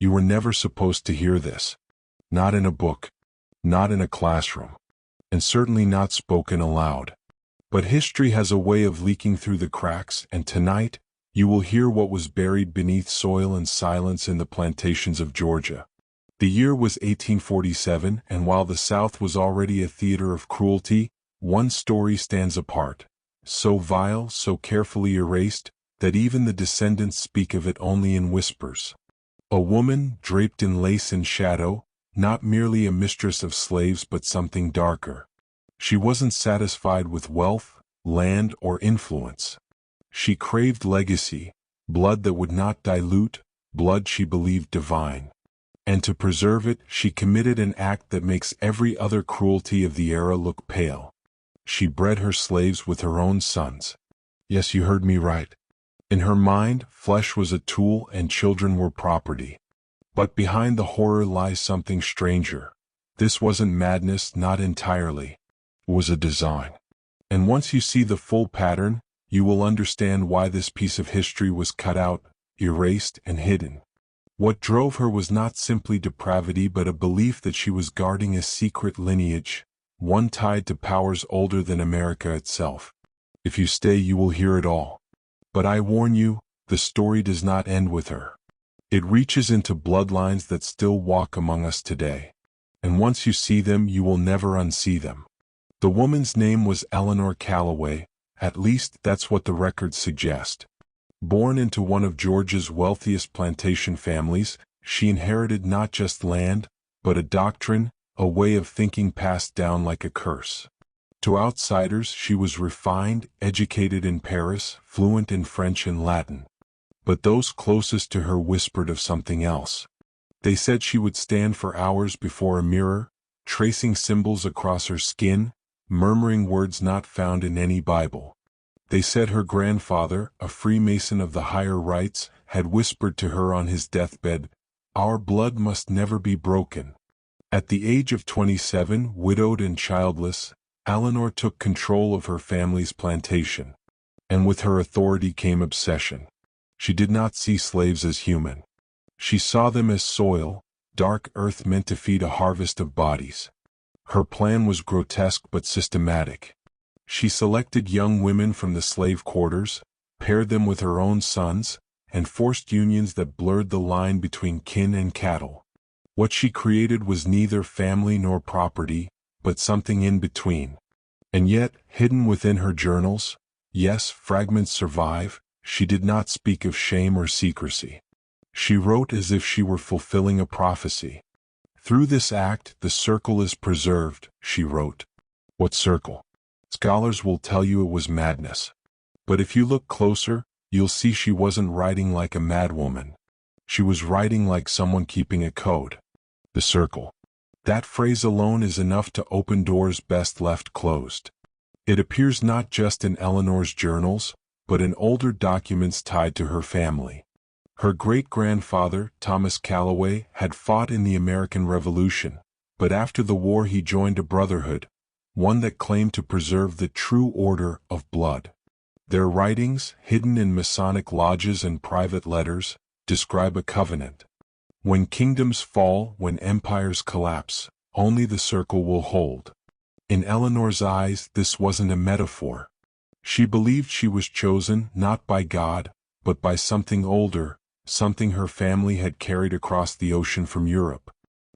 You were never supposed to hear this. Not in a book, not in a classroom, and certainly not spoken aloud. But history has a way of leaking through the cracks, and tonight, you will hear what was buried beneath soil and silence in the plantations of Georgia. The year was 1847, and while the South was already a theater of cruelty, one story stands apart. So vile, so carefully erased, that even the descendants speak of it only in whispers. A woman, draped in lace and shadow, not merely a mistress of slaves but something darker. She wasn't satisfied with wealth, land, or influence. She craved legacy, blood that would not dilute, blood she believed divine. And to preserve it, she committed an act that makes every other cruelty of the era look pale. She bred her slaves with her own sons. Yes, you heard me right. In her mind, flesh was a tool and children were property. But behind the horror lies something stranger. This wasn't madness, not entirely. It was a design. And once you see the full pattern, you will understand why this piece of history was cut out, erased, and hidden. What drove her was not simply depravity but a belief that she was guarding a secret lineage, one tied to powers older than America itself. If you stay, you will hear it all. But I warn you, the story does not end with her. It reaches into bloodlines that still walk among us today. And once you see them, you will never unsee them. The woman's name was Eleanor Callaway, at least that's what the records suggest. Born into one of Georgia's wealthiest plantation families, she inherited not just land, but a doctrine, a way of thinking passed down like a curse. To outsiders, she was refined, educated in Paris, fluent in French and Latin. But those closest to her whispered of something else. They said she would stand for hours before a mirror, tracing symbols across her skin, murmuring words not found in any Bible. They said her grandfather, a Freemason of the higher rites, had whispered to her on his deathbed, "Our blood must never be broken." At the age of 27, widowed and childless, Eleanor took control of her family's plantation. And with her authority came obsession. She did not see slaves as human. She saw them as soil, dark earth meant to feed a harvest of bodies. Her plan was grotesque but systematic. She selected young women from the slave quarters, paired them with her own sons, and forced unions that blurred the line between kin and cattle. What she created was neither family nor property, but something in between. And yet, hidden within her journals, yes, fragments survive, she did not speak of shame or secrecy. She wrote as if she were fulfilling a prophecy. "Through this act, the circle is preserved," she wrote. What circle? Scholars will tell you it was madness. But if you look closer, you'll see she wasn't writing like a madwoman. She was writing like someone keeping a code. The circle. That phrase alone is enough to open doors best left closed. It appears not just in Eleanor's journals, but in older documents tied to her family. Her great-grandfather, Thomas Callaway, had fought in the American Revolution, but after the war he joined a brotherhood, one that claimed to preserve the true order of blood. Their writings, hidden in Masonic lodges and private letters, describe a covenant. When kingdoms fall, when empires collapse, only the circle will hold. In Eleanor's eyes, this wasn't a metaphor. She believed she was chosen not by God, but by something older, something her family had carried across the ocean from Europe.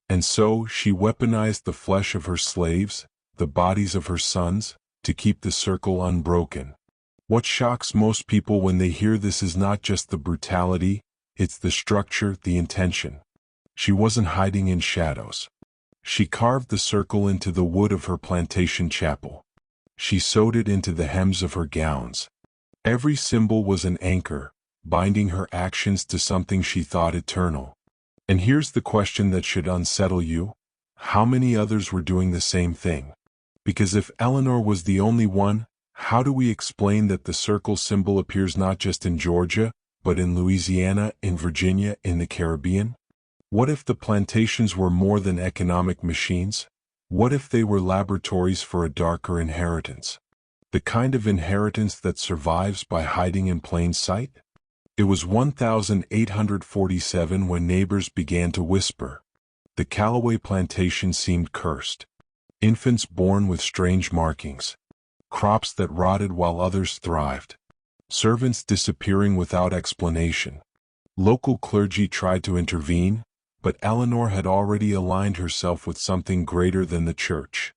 And so she weaponized the flesh of her slaves, the bodies of her sons, to keep the circle unbroken. What shocks most people when they hear this is not just the brutality, it's the structure, the intention. She wasn't hiding in shadows. She carved the circle into the wood of her plantation chapel. She sewed it into the hems of her gowns. Every symbol was an anchor, binding her actions to something she thought eternal. And here's the question that should unsettle you. How many others were doing the same thing? Because if Eleanor was the only one, how do we explain that the circle symbol appears not just in Georgia, but in Louisiana, in Virginia, in the Caribbean? What if the plantations were more than economic machines? What if they were laboratories for a darker inheritance? The kind of inheritance that survives by hiding in plain sight? It was 1847 when neighbors began to whisper. The Callaway plantation seemed cursed. Infants born with strange markings. Crops that rotted while others thrived. Servants disappearing without explanation. Local clergy tried to intervene, but Eleanor had already aligned herself with something greater than the church.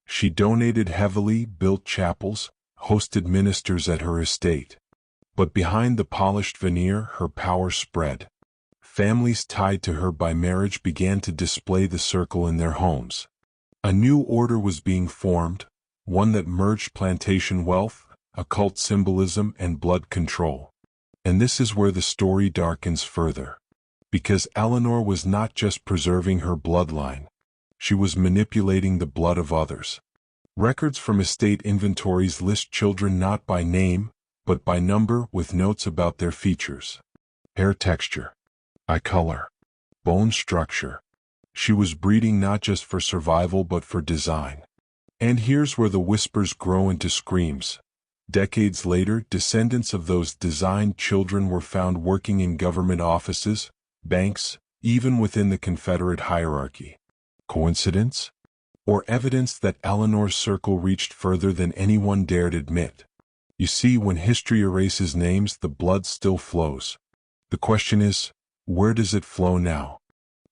She donated heavily, built chapels, hosted ministers at her estate. But behind the polished veneer, her power spread. Families tied to her by marriage began to display the circle in their homes. A new order was being formed, one that merged plantation wealth, occult symbolism, and blood control. And this is where the story darkens further. Because Eleanor was not just preserving her bloodline. She was manipulating the blood of others. Records from estate inventories list children not by name, but by number, with notes about their features. Hair texture, eye color, bone structure. She was breeding not just for survival but for design. And here's where the whispers grow into screams. Decades later, descendants of those designed children were found working in government offices, banks, even within the Confederate hierarchy. Coincidence? Or evidence that Eleanor's circle reached further than anyone dared admit? You see, when history erases names, the blood still flows. The question is, where does it flow now?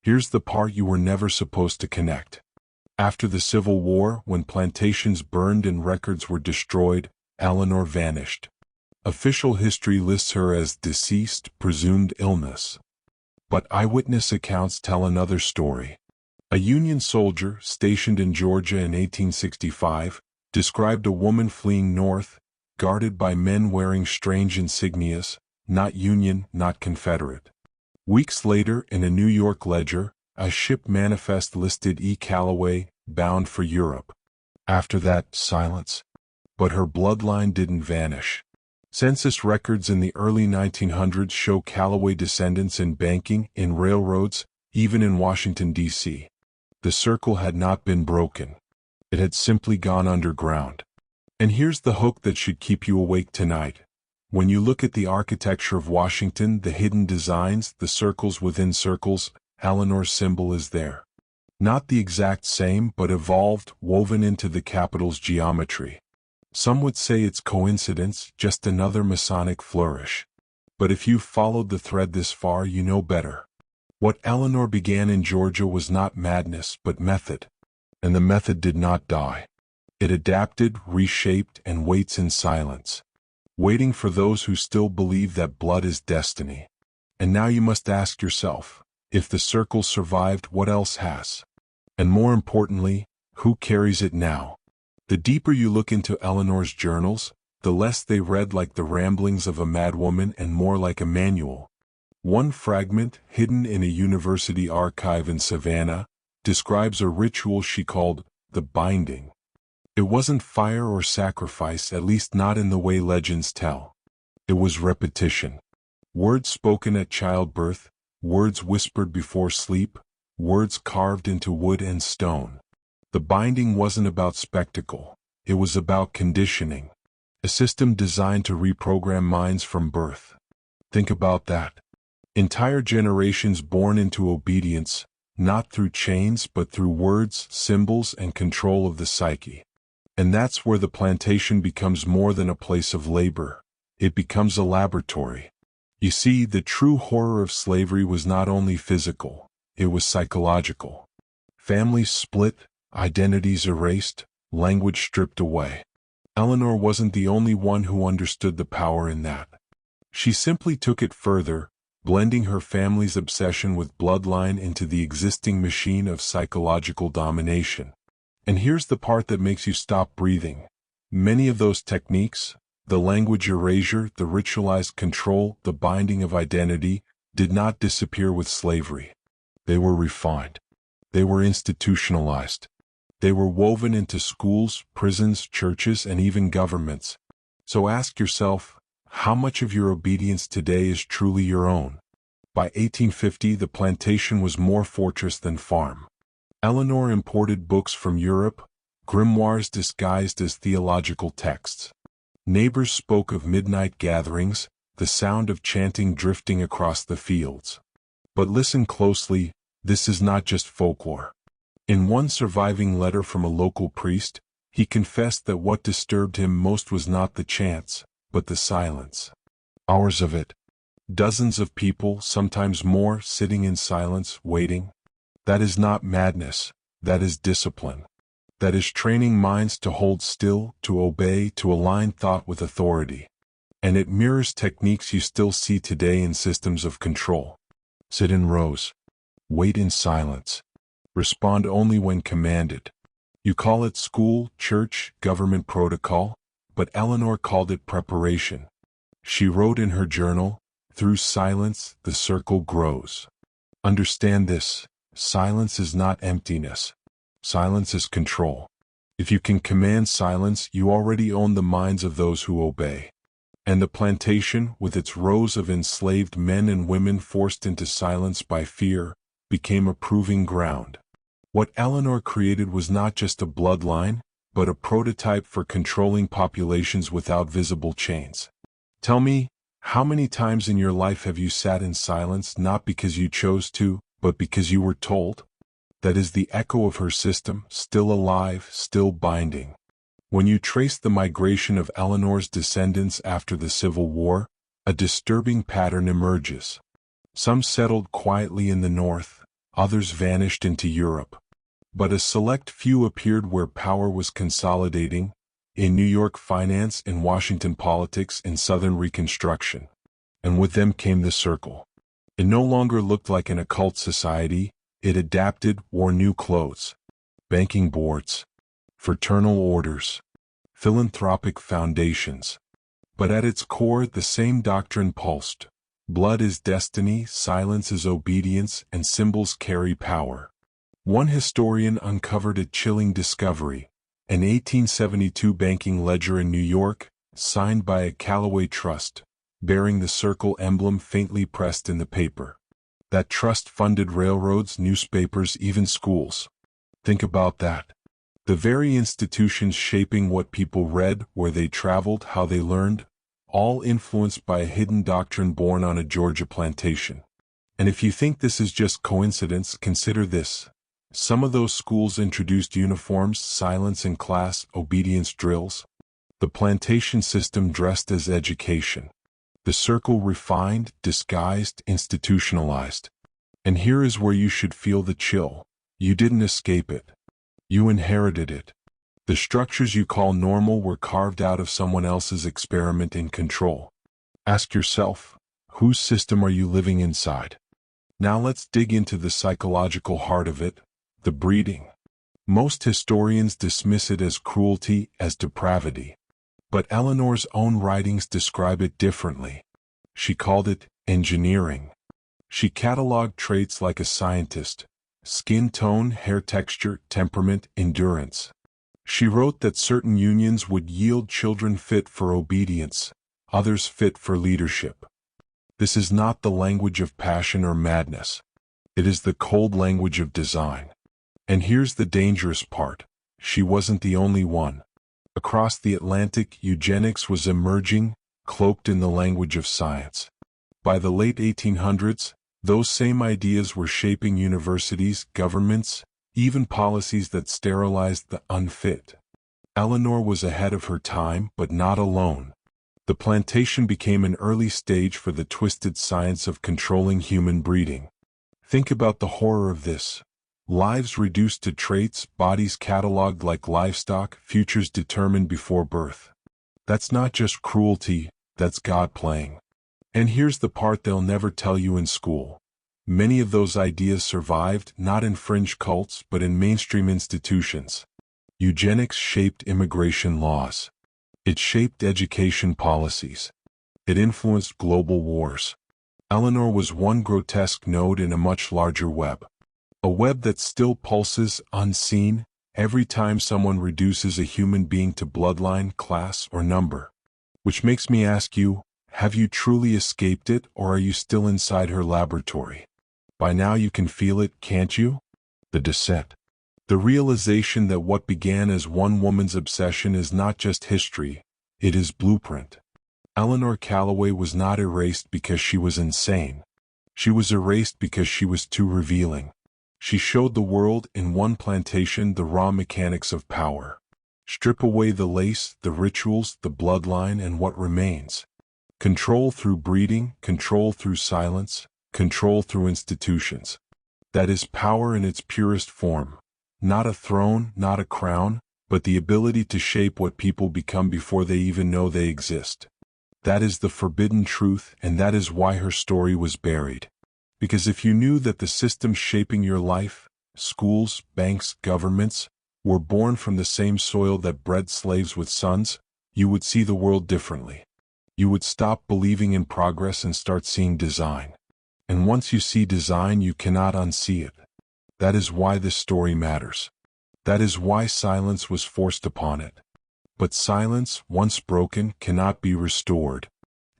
Here's the part you were never supposed to connect. After the Civil War, when plantations burned and records were destroyed, Eleanor vanished. Official history lists her as deceased, presumed illness. But eyewitness accounts tell another story. A Union soldier, stationed in Georgia in 1865, described a woman fleeing north, guarded by men wearing strange insignias, not Union, not Confederate. Weeks later, in a New York ledger, a ship manifest listed E. Callaway, bound for Europe. After that, silence. But her bloodline didn't vanish. Census records in the early 1900s show Callaway descendants in banking, in railroads, even in Washington, D.C. The circle had not been broken. It had simply gone underground. And here's the hook that should keep you awake tonight. When you look at the architecture of Washington, the hidden designs, the circles within circles, Eleanor's symbol is there. Not the exact same, but evolved, woven into the Capitol's geometry. Some would say it's coincidence, just another Masonic flourish. But if you've followed the thread this far, you know better. What Eleanor began in Georgia was not madness, but method. And the method did not die. It adapted, reshaped, and waits in silence, waiting for those who still believe that blood is destiny. And now you must ask yourself, if the circle survived, what else has? And more importantly, who carries it now? The deeper you look into Eleanor's journals, the less they read like the ramblings of a madwoman and more like a manual. One fragment, hidden in a university archive in Savannah, describes a ritual she called the binding. It wasn't fire or sacrifice, at least not in the way legends tell. It was repetition. Words spoken at childbirth, words whispered before sleep, words carved into wood and stone. The binding wasn't about spectacle. It was about conditioning. A system designed to reprogram minds from birth. Think about that. Entire generations born into obedience, not through chains but through words, symbols, and control of the psyche. And that's where the plantation becomes more than a place of labor. It becomes a laboratory. You see, the true horror of slavery was not only physical, it was psychological. Families split, identities erased, language stripped away. Eleanor wasn't the only one who understood the power in that. She simply took it further, blending her family's obsession with bloodline into the existing machine of psychological domination. And here's the part that makes you stop breathing. Many of those techniques, the language erasure, the ritualized control, the binding of identity, did not disappear with slavery. They were refined. They were institutionalized. They were woven into schools, prisons, churches, and even governments. So ask yourself, how much of your obedience today is truly your own? By 1850, the plantation was more fortress than farm. Eleanor imported books from Europe, grimoires disguised as theological texts. Neighbors spoke of midnight gatherings, the sound of chanting drifting across the fields. But listen closely, this is not just folklore. In one surviving letter from a local priest, he confessed that what disturbed him most was not the chants, but the silence. Hours of it. Dozens of people, sometimes more, sitting in silence, waiting. That is not madness, that is discipline. That is training minds to hold still, to obey, to align thought with authority. And it mirrors techniques you still see today in systems of control. Sit in rows. Wait in silence. Respond only when commanded. You call it school, church, government protocol, but Eleanor called it preparation. She wrote in her journal, "Through silence, the circle grows." Understand this, silence is not emptiness. Silence is control. If you can command silence, you already own the minds of those who obey. And the plantation, with its rows of enslaved men and women forced into silence by fear, became a proving ground. What Eleanor created was not just a bloodline, but a prototype for controlling populations without visible chains. Tell me, how many times in your life have you sat in silence not because you chose to, but because you were told? That is the echo of her system, still alive, still binding. When you trace the migration of Eleanor's descendants after the Civil War, a disturbing pattern emerges. Some settled quietly in the north, others vanished into Europe. But a select few appeared where power was consolidating, in New York finance, in Washington politics, in Southern Reconstruction. And with them came the circle. It no longer looked like an occult society, it adapted, wore new clothes. Banking boards, fraternal orders, philanthropic foundations. But at its core, the same doctrine pulsed. Blood is destiny, silence is obedience, and symbols carry power. One historian uncovered a chilling discovery, an 1872 banking ledger in New York, signed by a Callaway trust, bearing the circle emblem faintly pressed in the paper. That trust funded railroads, newspapers, even schools. Think about that. The very institutions shaping what people read, where they traveled, how they learned, all influenced by a hidden doctrine born on a Georgia plantation. And if you think this is just coincidence, consider this. Some of those schools introduced uniforms, silence in class, obedience drills. The plantation system dressed as education. The circle refined, disguised, institutionalized. And here is where you should feel the chill. You didn't escape it. You inherited it. The structures you call normal were carved out of someone else's experiment in control. Ask yourself, whose system are you living inside? Now let's dig into the psychological heart of it, the breeding. Most historians dismiss it as cruelty, as depravity. But Eleanor's own writings describe it differently. She called it engineering. She cataloged traits like a scientist: skin tone, hair texture, temperament, endurance. She wrote that certain unions would yield children fit for obedience, others fit for leadership. This is not the language of passion or madness. It is the cold language of design. And here's the dangerous part. She wasn't the only one. Across the Atlantic, eugenics was emerging, cloaked in the language of science. By the late 1800s, those same ideas were shaping universities, governments, even policies that sterilized the unfit. Eleanor was ahead of her time, but not alone. The plantation became an early stage for the twisted science of controlling human breeding. Think about the horror of this. Lives reduced to traits, bodies cataloged like livestock, futures determined before birth. That's not just cruelty, that's God playing. And here's the part they'll never tell you in school. Many of those ideas survived, not in fringe cults, but in mainstream institutions. Eugenics shaped immigration laws. It shaped education policies. It influenced global wars. Eleanor was one grotesque node in a much larger web. A web that still pulses, unseen, every time someone reduces a human being to bloodline, class, or number. Which makes me ask you, have you truly escaped it, or are you still inside her laboratory? By now you can feel it, can't you? The descent. The realization that what began as one woman's obsession is not just history, it is blueprint. Eleanor Callaway was not erased because she was insane. She was erased because she was too revealing. She showed the world in one plantation the raw mechanics of power. Strip away the lace, the rituals, the bloodline, and what remains? Control through breeding, control through silence, control through institutions. That is power in its purest form. Not a throne, not a crown, but the ability to shape what people become before they even know they exist. That is the forbidden truth, and that is why her story was buried. Because if you knew that the systems shaping your life, schools, banks, governments, were born from the same soil that bred slaves with sons, you would see the world differently. You would stop believing in progress and start seeing design. And once you see design, you cannot unsee it. That is why this story matters. That is why silence was forced upon it. But silence, once broken, cannot be restored.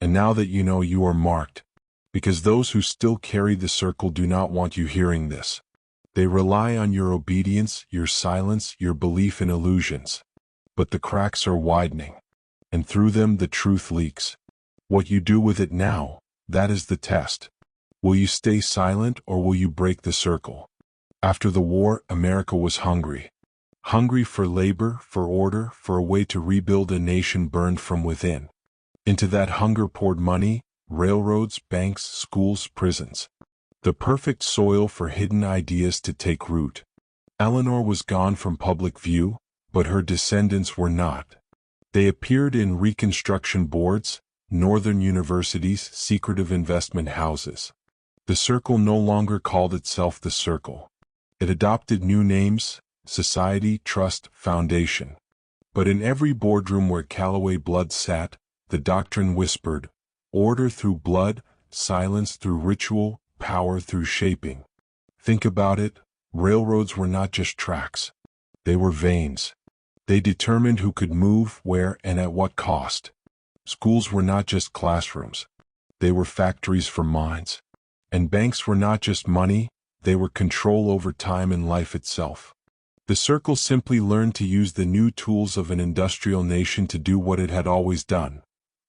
And now that you know, you are marked. Because those who still carry the circle do not want you hearing this. They rely on your obedience, your silence, your belief in illusions. But the cracks are widening. And through them the truth leaks. What you do with it now, that is the test. Will you stay silent or will you break the circle? After the war, America was hungry. Hungry for labor, for order, for a way to rebuild a nation burned from within. Into that hunger poured money, railroads, banks, schools, prisons. The perfect soil for hidden ideas to take root. Eleanor was gone from public view, but her descendants were not. They appeared in Reconstruction boards, northern universities, secretive investment houses. The circle no longer called itself the circle. It adopted new names: Society, Trust, Foundation. But in every boardroom where Callaway blood sat, the doctrine whispered: order through blood, silence through ritual, power through shaping. Think about it, railroads were not just tracks. They were veins. They determined who could move, where, and at what cost. Schools were not just classrooms. They were factories for minds. And banks were not just money, they were control over time and life itself. The circle simply learned to use the new tools of an industrial nation to do what it had always done: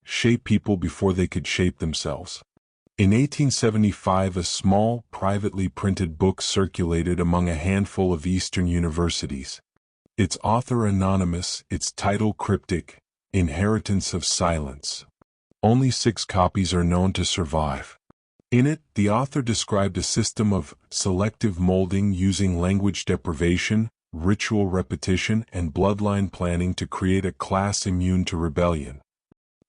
shape people before they could shape themselves. In 1875, a small, privately printed book circulated among a handful of Eastern universities. Its author anonymous, its title cryptic: Inheritance of Silence. Only 6 copies are known to survive. In it, the author described a system of selective molding using language deprivation, ritual repetition, and bloodline planning to create a class immune to rebellion.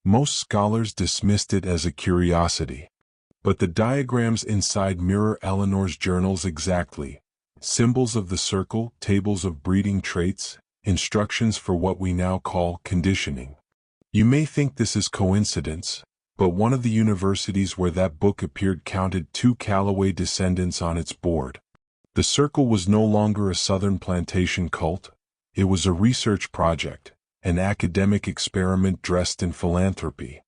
Most scholars dismissed it as a curiosity. But the diagrams inside mirror Eleanor's journals exactly. Symbols of the circle, tables of breeding traits, instructions for what we now call conditioning. You may think this is coincidence, but one of the universities where that book appeared counted 2 Callaway descendants on its board. The circle was no longer a Southern plantation cult. It was a research project, an academic experiment dressed in philanthropy.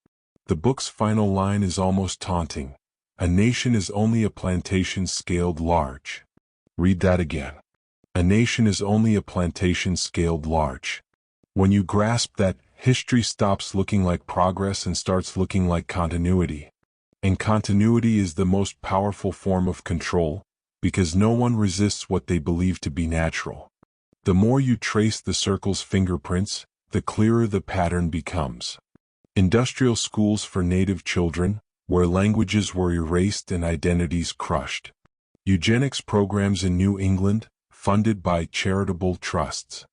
The book's final line is almost taunting: a nation is only a plantation scaled large. Read that again. A nation is only a plantation scaled large. When you grasp that, history stops looking like progress and starts looking like continuity. And continuity is the most powerful form of control, because no one resists what they believe to be natural. The more you trace the circle's fingerprints, the clearer the pattern becomes. Industrial schools for native children, where languages were erased and identities crushed. Eugenics programs in New England, funded by charitable trusts.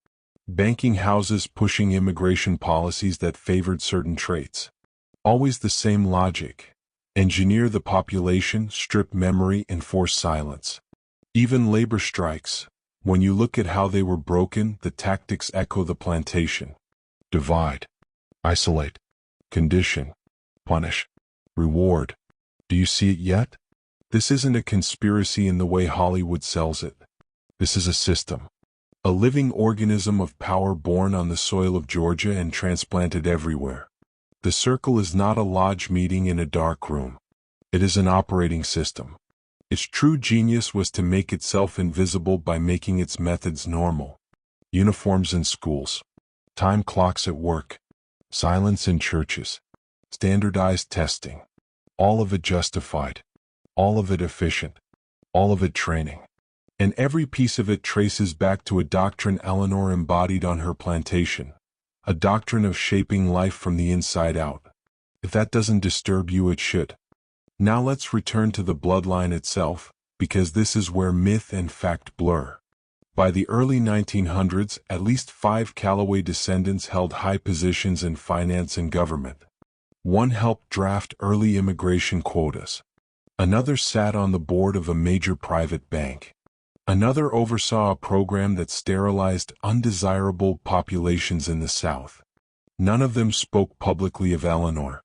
Banking houses pushing immigration policies that favored certain traits. Always the same logic. Engineer the population, strip memory, enforce silence. Even labor strikes. When you look at how they were broken, the tactics echo the plantation. Divide. Isolate. Condition. Punish. Reward. Do you see it yet? This isn't a conspiracy in the way Hollywood sells it. This is a system. A living organism of power born on the soil of Georgia and transplanted everywhere. The circle is not a lodge meeting in a dark room. It is an operating system. Its true genius was to make itself invisible by making its methods normal. Uniforms in schools. Time clocks at work. Silence in churches. standardized testing. All of it justified. All of it efficient. All of it training. And every piece of it traces back to a doctrine Eleanor embodied on her plantation. A doctrine of shaping life from the inside out. If that doesn't disturb you, it should. Now let's return to the bloodline itself, because this is where myth and fact blur. By the early 1900s, at least 5 Callaway descendants held high positions in finance and government. One helped draft early immigration quotas. Another sat on the board of a major private bank. Another oversaw a program that sterilized undesirable populations in the South. None of them spoke publicly of Eleanor.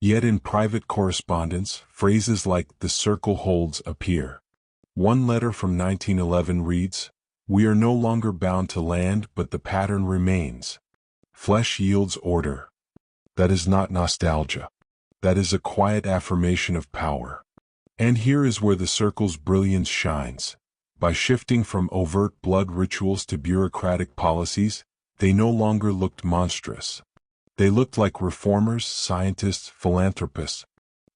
Yet in private correspondence, phrases like "the circle holds" appear. One letter from 1911 reads, "We are no longer bound to land, but the pattern remains. Flesh yields order." That is not nostalgia. That is a quiet affirmation of power. And here is where the circle's brilliance shines. By shifting from overt blood rituals to bureaucratic policies, they no longer looked monstrous. They looked like reformers, scientists, philanthropists.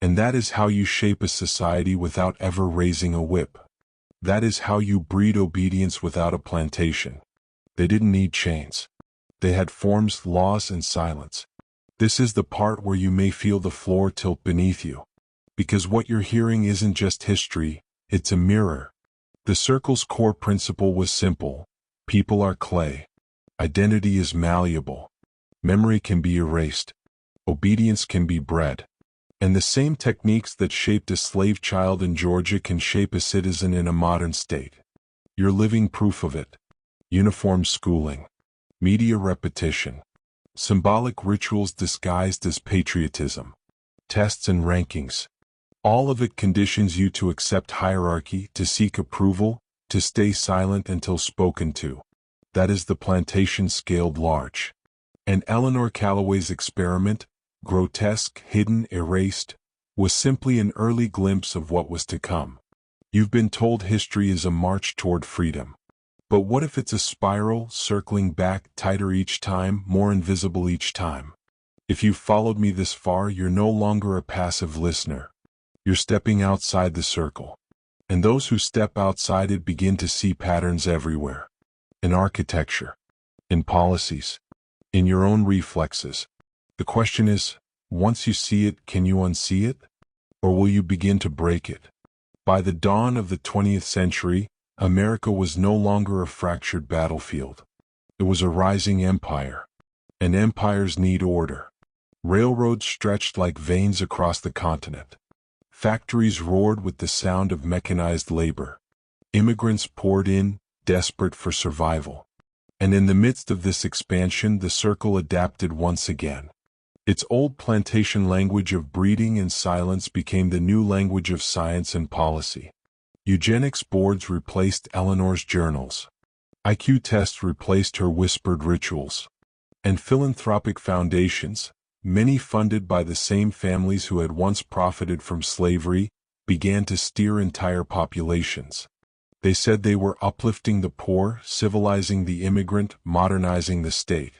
And that is how you shape a society without ever raising a whip. That is how you breed obedience without a plantation. They didn't need chains. They had forms, laws, and silence. This is the part where you may feel the floor tilt beneath you. Because what you're hearing isn't just history, it's a mirror. The circle's core principle was simple. People are clay. Identity is malleable. Memory can be erased. Obedience can be bred. And the same techniques that shaped a slave child in Georgia can shape a citizen in a modern state. You're living proof of it. Uniform schooling. Media repetition. Symbolic rituals disguised as patriotism. Tests and rankings. All of it conditions you to accept hierarchy, to seek approval, to stay silent until spoken to. That is the plantation scaled large. And Eleanor Callaway's experiment, grotesque, hidden, erased, was simply an early glimpse of what was to come. You've been told history is a march toward freedom. But what if it's a spiral, circling back, tighter each time, more invisible each time? If you've followed me this far, you're no longer a passive listener. You're stepping outside the circle. And those who step outside it begin to see patterns everywhere. In architecture. In policies. In your own reflexes. The question is, once you see it, can you unsee it? Or will you begin to break it? By the dawn of the 20th century, America was no longer a fractured battlefield. It was a rising empire. And empires need order. Railroads stretched like veins across the continent. Factories roared with the sound of mechanized labor. Immigrants poured in, desperate for survival. And in the midst of this expansion, the circle adapted once again. Its old plantation language of breeding and silence became the new language of science and policy. Eugenics boards replaced Eleanor's journals. IQ tests replaced her whispered rituals. And philanthropic foundations, many funded by the same families who had once profited from slavery, began to steer entire populations. They said they were uplifting the poor, civilizing the immigrant, modernizing the state.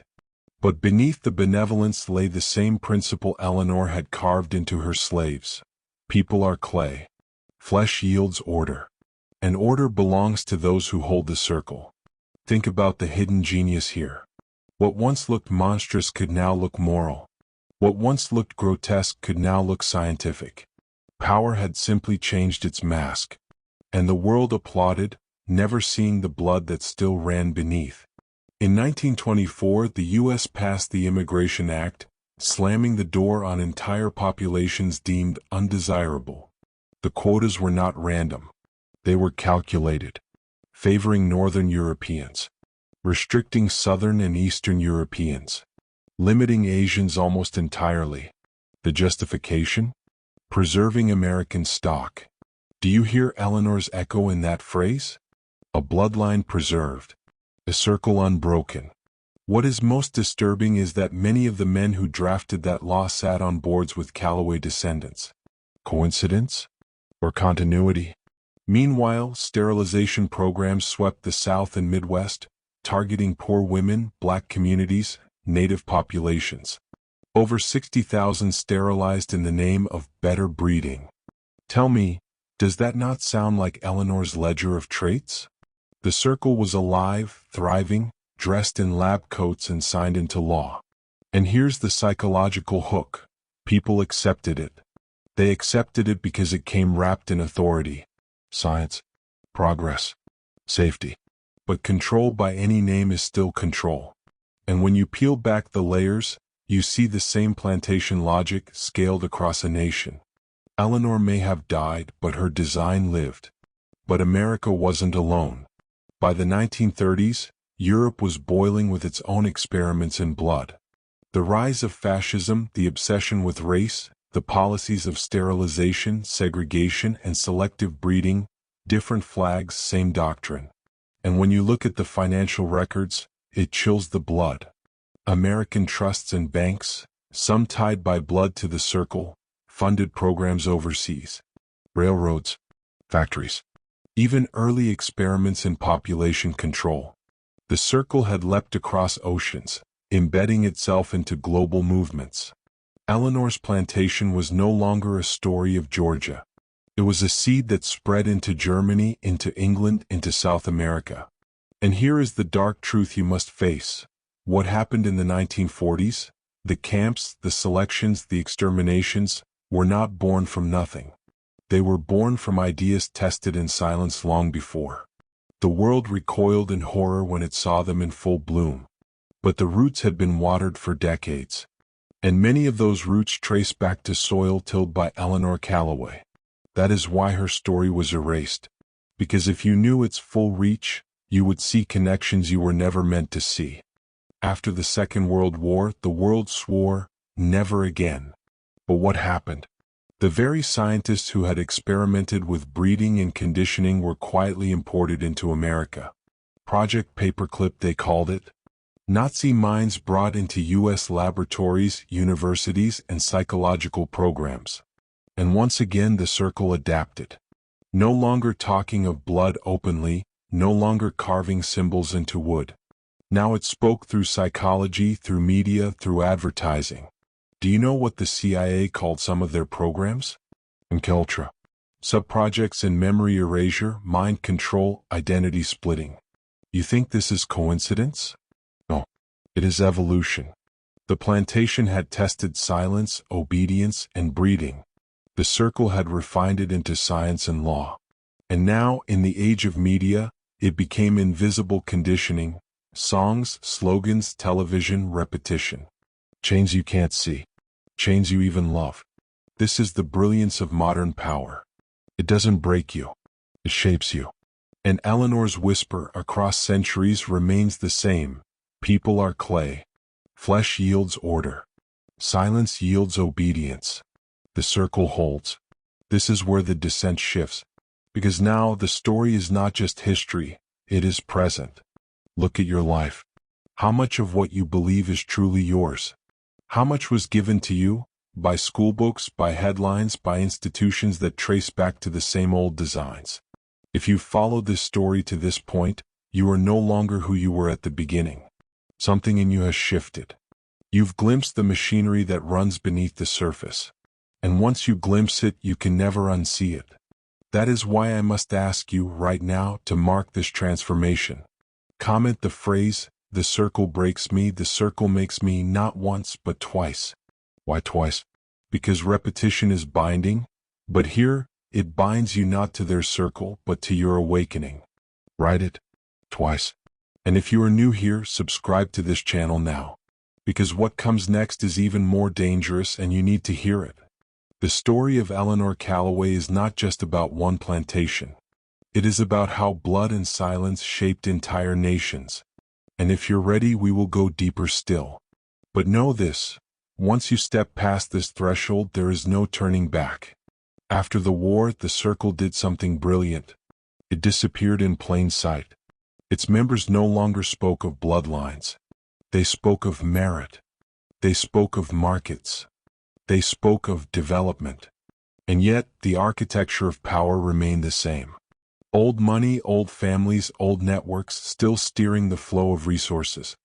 But beneath the benevolence lay the same principle Eleanor had carved into her slaves. People are clay. Flesh yields order. And order belongs to those who hold the circle. Think about the hidden genius here. What once looked monstrous could now look moral. What once looked grotesque could now look scientific. Power had simply changed its mask. And the world applauded, never seeing the blood that still ran beneath. In 1924, the U.S. passed the Immigration Act, slamming the door on entire populations deemed undesirable. The quotas were not random. They were calculated, favoring Northern Europeans, restricting Southern and Eastern Europeans, limiting Asians almost entirely. The justification? Preserving American stock. Do you hear Eleanor's echo in that phrase? A bloodline preserved. A circle unbroken. What is most disturbing is that many of the men who drafted that law sat on boards with Callaway descendants. Coincidence? Or continuity? Meanwhile, sterilization programs swept the South and Midwest, targeting poor women, black communities, native populations. Over 60,000 sterilized in the name of better breeding. Tell me, does that not sound like Eleanor's ledger of traits? The circle was alive, thriving, dressed in lab coats and signed into law. And here's the psychological hook. People accepted it. They accepted it because it came wrapped in authority, science, progress, safety. But control by any name is still control. And when you peel back the layers, you see the same plantation logic scaled across a nation. Eleanor may have died, but her design lived. But America wasn't alone. By the 1930s, Europe was boiling with its own experiments in blood. The rise of fascism, the obsession with race, the policies of sterilization, segregation, and selective breeding, different flags, same doctrine. And when you look at the financial records, it chills the blood. American trusts and banks, some tied by blood to the circle, funded programs overseas. Railroads, factories, even early experiments in population control. The circle had leapt across oceans, embedding itself into global movements. Eleanor's plantation was no longer a story of Georgia. It was a seed that spread into Germany, into England, into South America. And here is the dark truth you must face. What happened in the 1940s? The camps, the selections, the exterminations, were not born from nothing. They were born from ideas tested in silence long before. The world recoiled in horror when it saw them in full bloom. But the roots had been watered for decades. And many of those roots trace back to soil tilled by Eleanor Callaway. That is why her story was erased. Because if you knew its full reach, you would see connections you were never meant to see. After the Second World War, the world swore, never again. But what happened? The very scientists who had experimented with breeding and conditioning were quietly imported into America. Project Paperclip, they called it. Nazi minds brought into U.S. laboratories, universities, and psychological programs. And once again the circle adapted. No longer talking of blood openly, no longer carving symbols into wood. Now it spoke through psychology, through media, through advertising. Do you know what the CIA called some of their programs? Encoded. Subprojects in memory erasure, mind control, identity splitting. You think this is coincidence? No. It is evolution. The plantation had tested silence, obedience, and breeding. The circle had refined it into science and law. And now, in the age of media, it became invisible conditioning, songs, slogans, television, repetition. Chains you can't see. Chains you even love. This is the brilliance of modern power. It doesn't break you. It shapes you. And Eleanor's whisper across centuries remains the same. People are clay. Flesh yields order. Silence yields obedience. The circle holds. This is where the descent shifts. Because now the story is not just history, it is present. Look at your life. How much of what you believe is truly yours? How much was given to you? By schoolbooks, by headlines, by institutions that trace back to the same old designs. If you've followed this story to this point, you are no longer who you were at the beginning. Something in you has shifted. You've glimpsed the machinery that runs beneath the surface. And once you glimpse it, you can never unsee it. That is why I must ask you right now to mark this transformation. Comment the phrase, "The circle breaks me, the circle makes me," not once but twice. Why twice? Because repetition is binding, but here, it binds you not to their circle but to your awakening. Write it twice. And if you are new here, subscribe to this channel now. Because what comes next is even more dangerous and you need to hear it. The story of Eleanor Callaway is not just about one plantation. It is about how blood and silence shaped entire nations. And if you're ready, we will go deeper still. But know this, once you step past this threshold, there is no turning back. After the war, the circle did something brilliant. It disappeared in plain sight. Its members no longer spoke of bloodlines. They spoke of merit. They spoke of markets. They spoke of development. And yet, the architecture of power remained the same. Old money, old families, old networks still steering the flow of resources.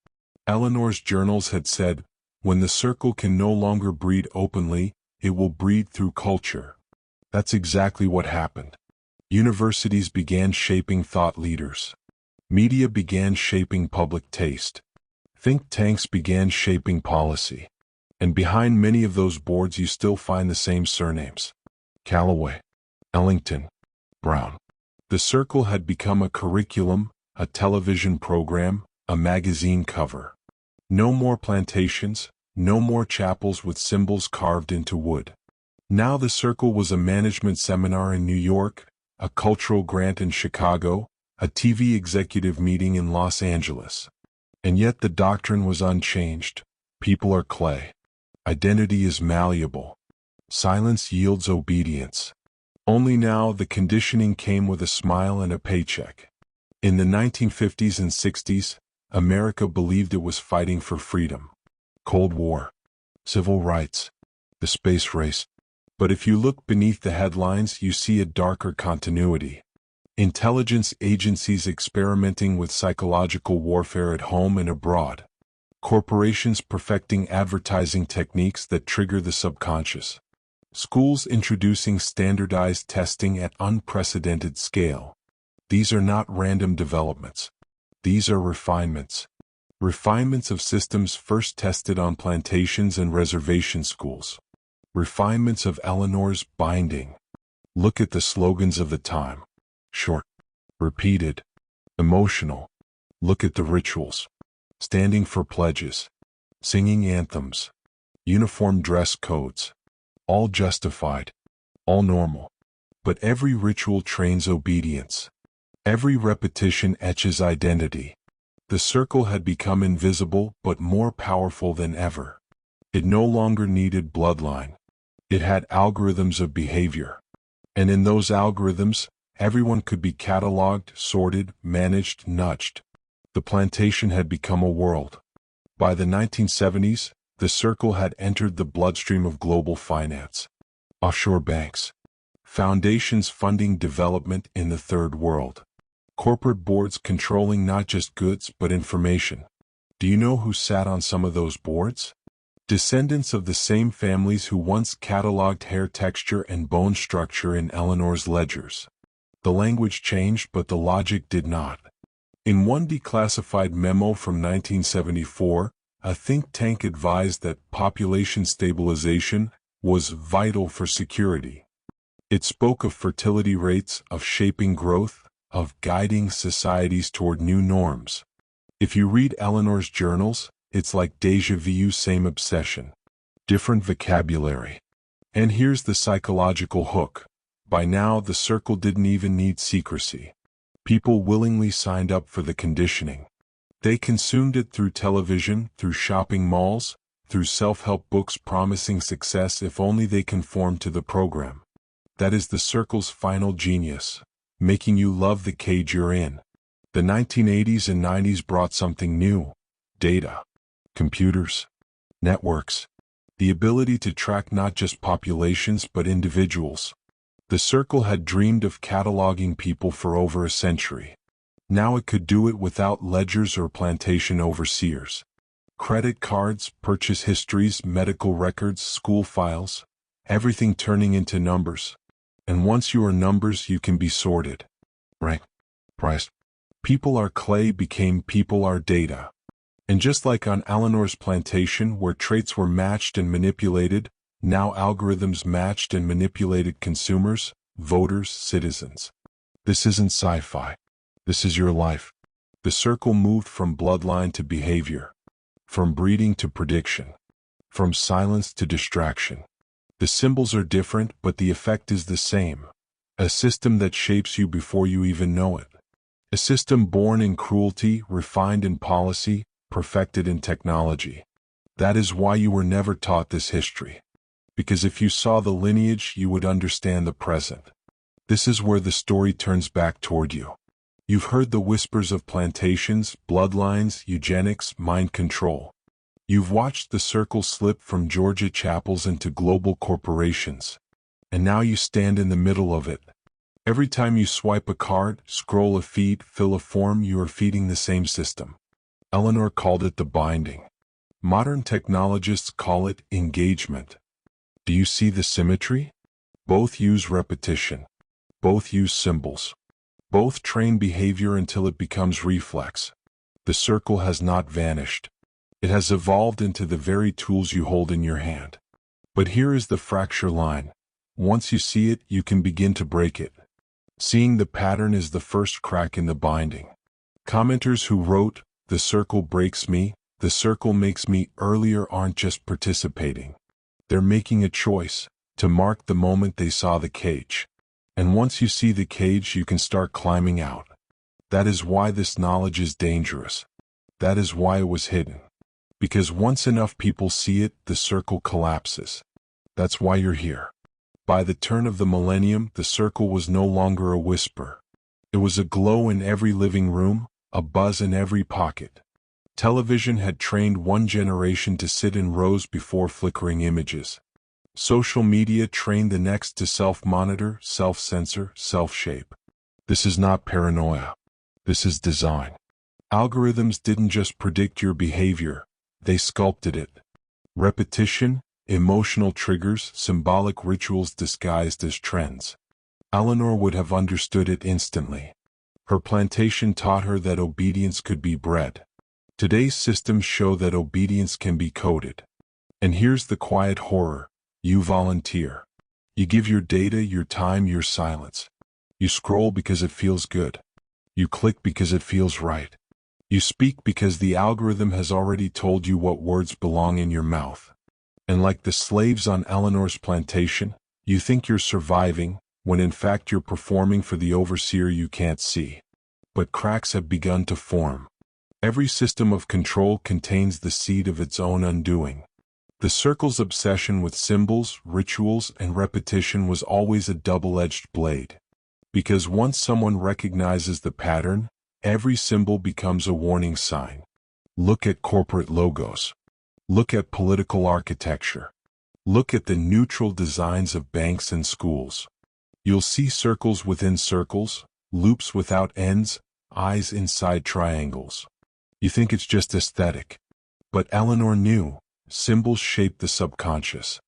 Eleanor's journals had said, When the circle can no longer breed openly, it will breed through culture. That's exactly what happened. Universities began shaping thought leaders. Media began shaping public taste. Think tanks began shaping policy. And behind many of those boards you still find the same surnames. Callaway, Ellington, Brown. The circle had become a curriculum, a television program, a magazine cover. No more plantations, no more chapels with symbols carved into wood. Now the circle was a management seminar in New York, a cultural grant in Chicago, a TV executive meeting in Los Angeles. And yet the doctrine was unchanged. People are clay. Identity is malleable. Silence yields obedience. Only now the conditioning came with a smile and a paycheck. In the 1950s and 60s, America believed it was fighting for freedom. Cold War, civil rights, the space race. But if you look beneath the headlines, you see a darker continuity. Intelligence agencies experimenting with psychological warfare at home and abroad. Corporations perfecting advertising techniques that trigger the subconscious. Schools introducing standardized testing at unprecedented scale. These are not random developments. These are refinements. Refinements of systems first tested on plantations and reservation schools. Refinements of Eleanor's binding. Look at the slogans of the time. Short, repeated, emotional. Look at the rituals. Standing for pledges. Singing anthems. Uniform dress codes. All justified. All normal. But every ritual trains obedience. Every repetition etches identity. The circle had become invisible but more powerful than ever. It no longer needed bloodline. It had algorithms of behavior. And in those algorithms, everyone could be cataloged, sorted, managed, nudged. The plantation had become a world. By the 1970s, the circle had entered the bloodstream of global finance. Offshore banks. Foundations funding development in the third world. Corporate boards controlling not just goods but information. Do you know who sat on some of those boards? Descendants of the same families who once cataloged hair texture and bone structure in Eleanor's ledgers. The language changed, but the logic did not. In one declassified memo from 1974, a think tank advised that population stabilization was vital for security. It spoke of fertility rates, of shaping growth, of guiding societies toward new norms. If you read Eleanor's journals, it's like déjà vu, same obsession, different vocabulary. And here's the psychological hook. By now, the circle didn't even need secrecy. People willingly signed up for the conditioning. They consumed it through television, through shopping malls, through self-help books promising success if only they conformed to the program. That is the circle's final genius, making you love the cage you're in. The 1980s and 90s brought something new: data, computers, networks, the ability to track not just populations but individuals. The circle had dreamed of cataloging people for over a century. Now it could do it without ledgers or plantation overseers. Credit cards, purchase histories, medical records, school files, everything turning into numbers. And once you are numbers, you can be sorted. Rank, priced. People are clay became people are data. And just like on Eleanor's plantation where traits were matched and manipulated, now algorithms matched and manipulated consumers, voters, citizens. This isn't sci-fi. This is your life. The circle moved from bloodline to behavior, from breeding to prediction, from silence to distraction. The symbols are different, but the effect is the same. A system that shapes you before you even know it. A system born in cruelty, refined in policy, perfected in technology. That is why you were never taught this history. Because if you saw the lineage, you would understand the present. This is where the story turns back toward you. You've heard the whispers of plantations, bloodlines, eugenics, mind control. You've watched the circle slip from Georgia chapels into global corporations. And now you stand in the middle of it. Every time you swipe a card, scroll a feed, fill a form, you are feeding the same system. Eleanor called it the binding. Modern technologists call it engagement. Do you see the symmetry? Both use repetition. Both use symbols. Both train behavior until it becomes reflex. The circle has not vanished. It has evolved into the very tools you hold in your hand. But here is the fracture line. Once you see it, you can begin to break it. Seeing the pattern is the first crack in the binding. Commenters who wrote, "The circle breaks me, the circle makes me" earlier aren't just participating. They're making a choice to mark the moment they saw the cage. And once you see the cage, you can start climbing out. That is why this knowledge is dangerous. That is why it was hidden. Because once enough people see it, the circle collapses. That's why you're here. By the turn of the millennium, the circle was no longer a whisper. It was a glow in every living room, a buzz in every pocket. Television had trained one generation to sit in rows before flickering images. Social media trained the next to self-monitor, self-censor, self-shape. This is not paranoia. This is design. Algorithms didn't just predict your behavior, they sculpted it. Repetition, emotional triggers, symbolic rituals disguised as trends. Eleanor would have understood it instantly. Her plantation taught her that obedience could be bred. Today's systems show that obedience can be coded. And here's the quiet horror. You volunteer. You give your data, your time, your silence. You scroll because it feels good. You click because it feels right. You speak because the algorithm has already told you what words belong in your mouth. And like the slaves on Eleanor's plantation, you think you're surviving, when in fact you're performing for the overseer you can't see. But cracks have begun to form. Every system of control contains the seed of its own undoing. The circle's obsession with symbols, rituals, and repetition was always a double-edged blade. Because once someone recognizes the pattern, every symbol becomes a warning sign. Look at corporate logos. Look at political architecture. Look at the neutral designs of banks and schools. You'll see circles within circles, loops without ends, eyes inside triangles. You think it's just aesthetic. But Eleanor knew, symbols shape the subconscious.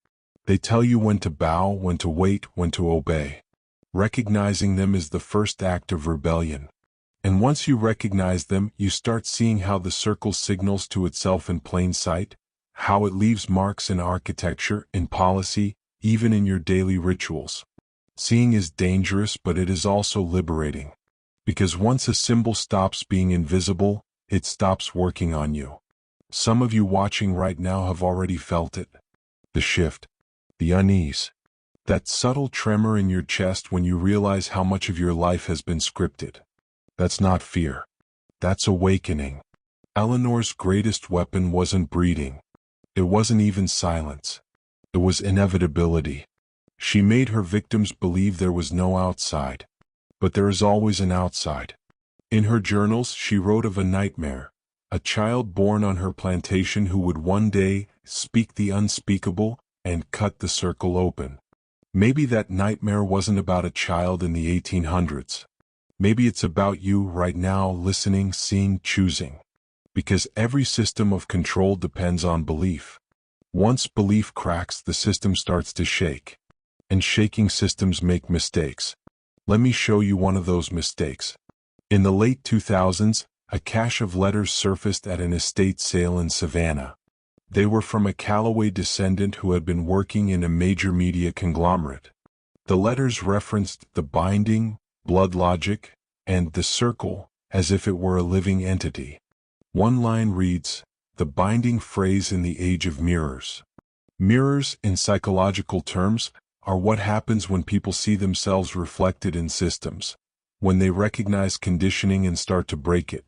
They tell you when to bow, when to wait, when to obey. Recognizing them is the first act of rebellion. And once you recognize them, you start seeing how the circle signals to itself in plain sight, how it leaves marks in architecture, in policy, even in your daily rituals. Seeing is dangerous, but it is also liberating. Because once a symbol stops being invisible, it stops working on you. Some of you watching right now have already felt it. The shift, the unease, that subtle tremor in your chest when you realize how much of your life has been scripted. That's not fear. That's awakening. Eleanor's greatest weapon wasn't breeding. It wasn't even silence. It was inevitability. She made her victims believe there was no outside. But there is always an outside. In her journals, she wrote of a nightmare, a child born on her plantation who would one day speak the unspeakable and cut the circle open. Maybe that nightmare wasn't about a child in the 1800s. Maybe it's about you right now, listening, seeing, choosing. Because every system of control depends on belief. Once belief cracks, the system starts to shake. And shaking systems make mistakes. Let me show you one of those mistakes. In the late 2000s, a cache of letters surfaced at an estate sale in Savannah. They were from a Callaway descendant who had been working in a major media conglomerate. The letters referenced the binding, blood logic, and the circle, as if it were a living entity. One line reads, "The binding phrase in the age of mirrors." Mirrors, in psychological terms, are what happens when people see themselves reflected in systems, when they recognize conditioning and start to break it.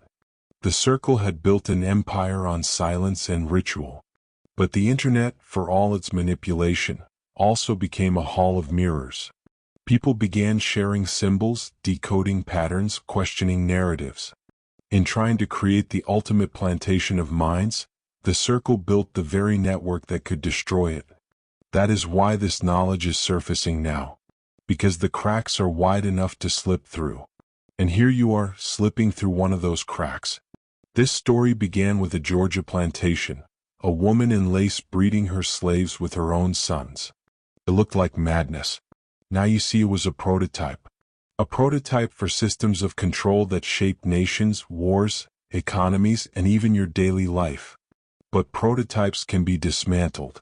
The circle had built an empire on silence and ritual. But the internet, for all its manipulation, also became a hall of mirrors. People began sharing symbols, decoding patterns, questioning narratives. In trying to create the ultimate plantation of minds, the circle built the very network that could destroy it. That is why this knowledge is surfacing now. Because the cracks are wide enough to slip through. And here you are, slipping through one of those cracks. This story began with a Georgia plantation, a woman in lace breeding her slaves with her own sons. It looked like madness. Now you see it was a prototype. A prototype for systems of control that shaped nations, wars, economies, and even your daily life. But prototypes can be dismantled.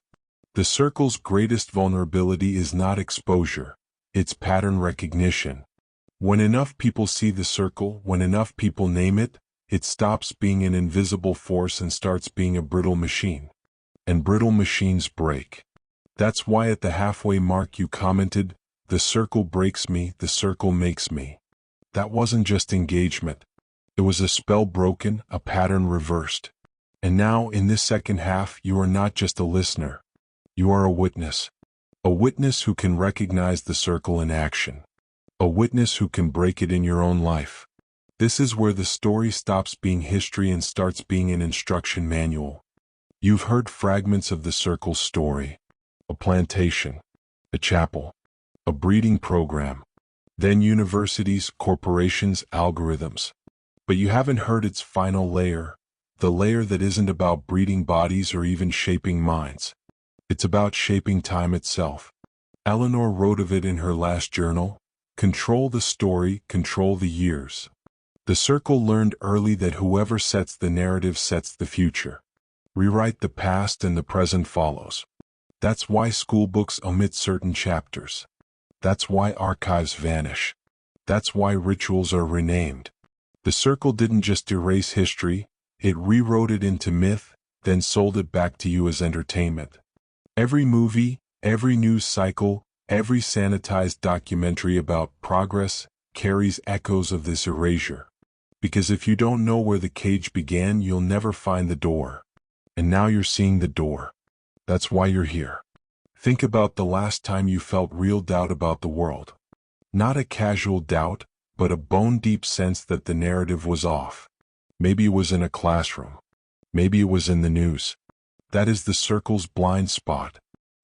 The circle's greatest vulnerability is not exposure, it's pattern recognition. When enough people see the circle, when enough people name it, it stops being an invisible force and starts being a brittle machine. And brittle machines break. That's why at the halfway mark you commented, "The circle breaks me, the circle makes me." That wasn't just engagement. It was a spell broken, a pattern reversed. And now, in this second half, you are not just a listener. You are a witness. A witness who can recognize the circle in action. A witness who can break it in your own life. This is where the story stops being history and starts being an instruction manual. You've heard fragments of the circle's story. A plantation. A chapel. A breeding program. Then universities, corporations, algorithms. But you haven't heard its final layer. The layer that isn't about breeding bodies or even shaping minds. It's about shaping time itself. Eleanor wrote of it in her last journal. Control the story, control the years. The circle learned early that whoever sets the narrative sets the future. Rewrite the past and the present follows. That's why schoolbooks omit certain chapters. That's why archives vanish. That's why rituals are renamed. The circle didn't just erase history, it rewrote it into myth, then sold it back to you as entertainment. Every movie, every news cycle, every sanitized documentary about progress carries echoes of this erasure. Because if you don't know where the cage began, you'll never find the door. And now you're seeing the door. That's why you're here. Think about the last time you felt real doubt about the world. Not a casual doubt, but a bone-deep sense that the narrative was off. Maybe it was in a classroom. Maybe it was in the news. That is the circle's blind spot.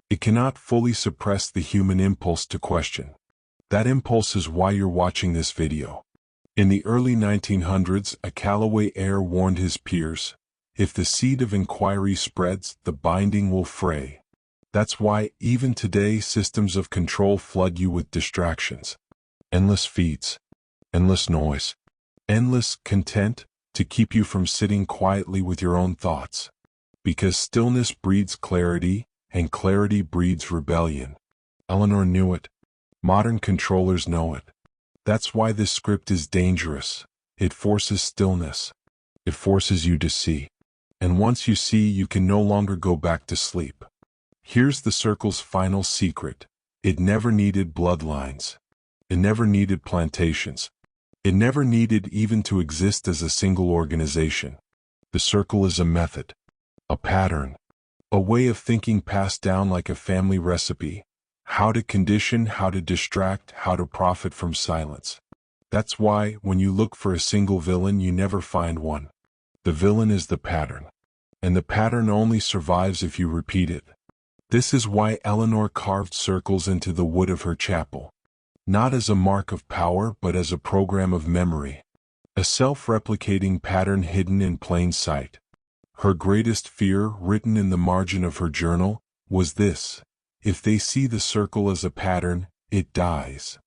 It cannot fully suppress the human impulse to question. That impulse is why you're watching this video. In the early 1900s, a Callaway heir warned his peers, "If the seed of inquiry spreads, the binding will fray." That's why, even today, systems of control flood you with distractions. Endless feeds. Endless noise. Endless content to keep you from sitting quietly with your own thoughts. Because stillness breeds clarity, and clarity breeds rebellion. Eleanor knew it. Modern controllers know it. That's why this script is dangerous. It forces stillness. It forces you to see. And once you see, you can no longer go back to sleep. Here's the circle's final secret. It never needed bloodlines. It never needed plantations. It never needed even to exist as a single organization. The circle is a method. A pattern. A way of thinking passed down like a family recipe. How to condition, how to distract, how to profit from silence. That's why, when you look for a single villain, you never find one. The villain is the pattern. And the pattern only survives if you repeat it. This is why Eleanor carved circles into the wood of her chapel. Not as a mark of power, but as a program of memory. A self-replicating pattern hidden in plain sight. Her greatest fear, written in the margin of her journal, was this: if they see the circle as a pattern, it dies.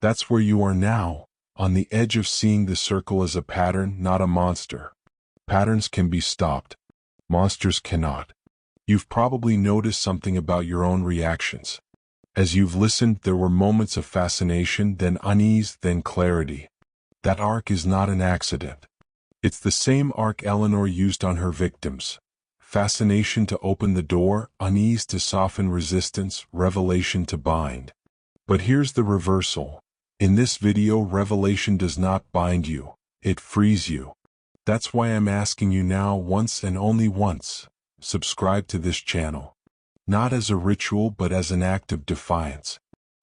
That's where you are now, on the edge of seeing the circle as a pattern, not a monster. Patterns can be stopped. Monsters cannot. You've probably noticed something about your own reactions. As you've listened, there were moments of fascination, then unease, then clarity. That arc is not an accident. It's the same arc Eleanor used on her victims. Fascination to open the door, unease to soften resistance, revelation to bind. But here's the reversal. In this video, revelation does not bind you. It frees you. That's why I'm asking you now, once and only once, subscribe to this channel. Not as a ritual, but as an act of defiance.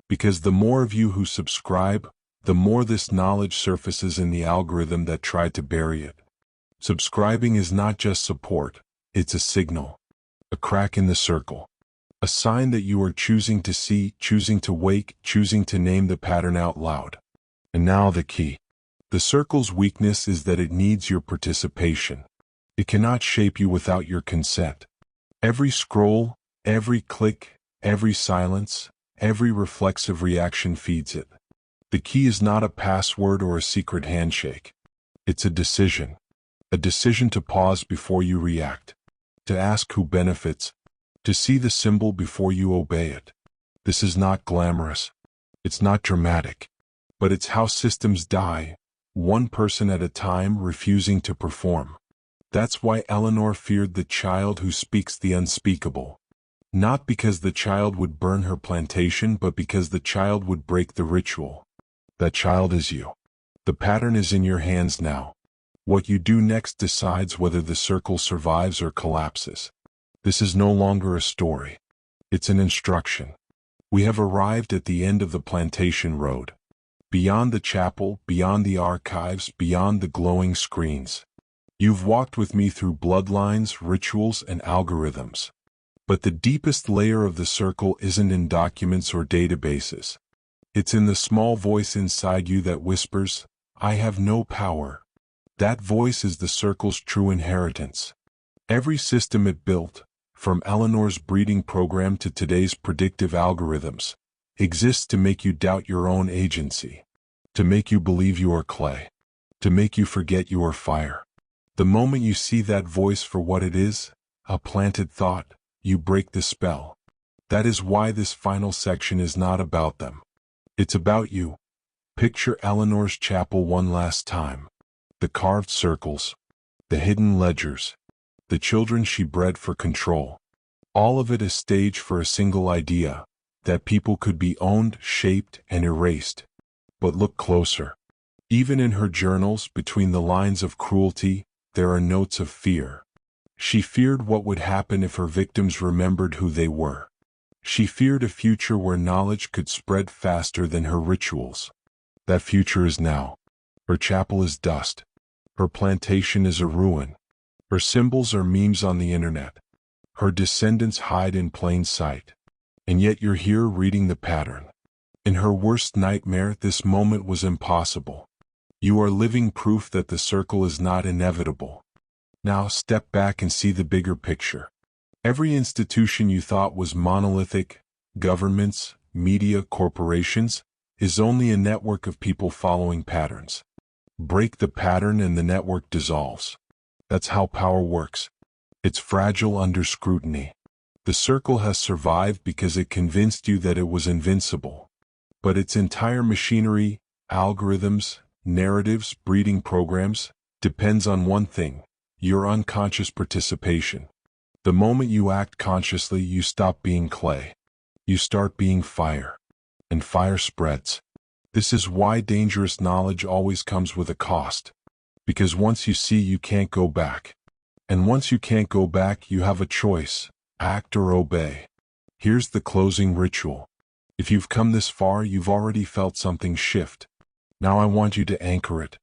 Because the more of you who subscribe, the more this knowledge surfaces in the algorithm that tried to bury it. Subscribing is not just support. It's a signal, a crack in the circle, a sign that you are choosing to see, choosing to wake, choosing to name the pattern out loud. And now the key. The circle's weakness is that it needs your participation. It cannot shape you without your consent. Every scroll, every click, every silence, every reflexive reaction feeds it. The key is not a password or a secret handshake. It's a decision. A decision to pause before you react, to ask who benefits, to see the symbol before you obey it. This is not glamorous. It's not dramatic. But it's how systems die, one person at a time, refusing to perform. That's why Eleanor feared the child who speaks the unspeakable. Not because the child would burn her plantation, but because the child would break the ritual. That child is you. The pattern is in your hands now. What you do next decides whether the circle survives or collapses. This is no longer a story. It's an instruction. We have arrived at the end of the plantation road. Beyond the chapel, beyond the archives, beyond the glowing screens. You've walked with me through bloodlines, rituals, and algorithms. But the deepest layer of the circle isn't in documents or databases. It's in the small voice inside you that whispers, "I have no power." That voice is the circle's true inheritance. Every system it built, from Eleanor's breeding program to today's predictive algorithms, exists to make you doubt your own agency, to make you believe you are clay, to make you forget you are fire. The moment you see that voice for what it is, a planted thought, you break the spell. That is why this final section is not about them. It's about you. Picture Eleanor's chapel one last time. The carved circles, the hidden ledgers, the children she bred for control. All of it a stage for a single idea, that people could be owned, shaped, and erased. But look closer. Even in her journals, between the lines of cruelty, there are notes of fear. She feared what would happen if her victims remembered who they were. She feared a future where knowledge could spread faster than her rituals. That future is now. Her chapel is dust. Her plantation is a ruin. Her symbols are memes on the internet. Her descendants hide in plain sight. And yet you're here reading the pattern. In her worst nightmare, this moment was impossible. You are living proof that the circle is not inevitable. Now step back and see the bigger picture. Every institution you thought was monolithic, governments, media, corporations, is only a network of people following patterns. Break the pattern and the network dissolves. That's how power works. It's fragile under scrutiny. The circle has survived because it convinced you that it was invincible. But its entire machinery, algorithms, narratives, breeding programs, depends on one thing: your unconscious participation. The moment you act consciously, you stop being clay. You start being fire. And fire spreads. This is why dangerous knowledge always comes with a cost. Because once you see, you can't go back. And once you can't go back, you have a choice: act or obey. Here's the closing ritual. If you've come this far, you've already felt something shift. Now I want you to anchor it.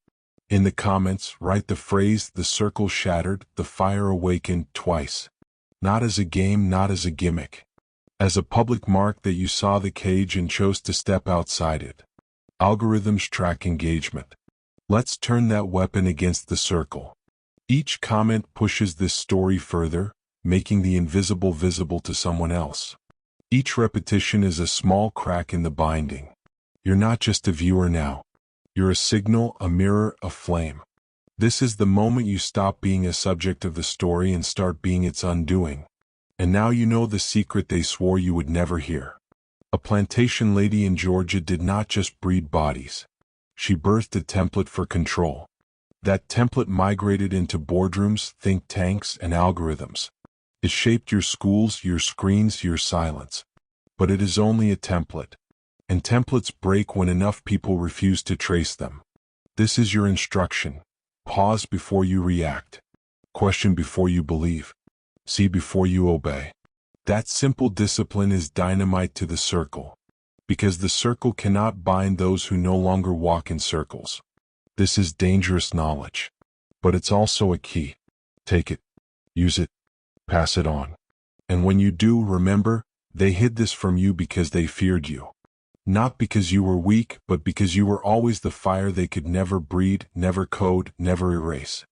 In the comments, write the phrase, "The circle shattered, the fire awakened," twice. Not as a game, not as a gimmick. As a public mark that you saw the cage and chose to step outside it. Algorithms track engagement. Let's turn that weapon against the circle. Each comment pushes this story further, making the invisible visible to someone else. Each repetition is a small crack in the binding. You're not just a viewer now. You're a signal, a mirror, a flame. This is the moment you stop being a subject of the story and start being its undoing. And now you know the secret they swore you would never hear. A plantation lady in Georgia did not just breed bodies. She birthed a template for control. That template migrated into boardrooms, think tanks, and algorithms. It shaped your schools, your screens, your silence. But it is only a template. And templates break when enough people refuse to trace them. This is your instruction. Pause before you react. Question before you believe. See before you obey. That simple discipline is dynamite to the circle. Because the circle cannot bind those who no longer walk in circles. This is dangerous knowledge. But it's also a key. Take it. Use it. Pass it on. And when you do, remember, they hid this from you because they feared you. Not because you were weak, but because you were always the fire they could never breed, never code, never erase.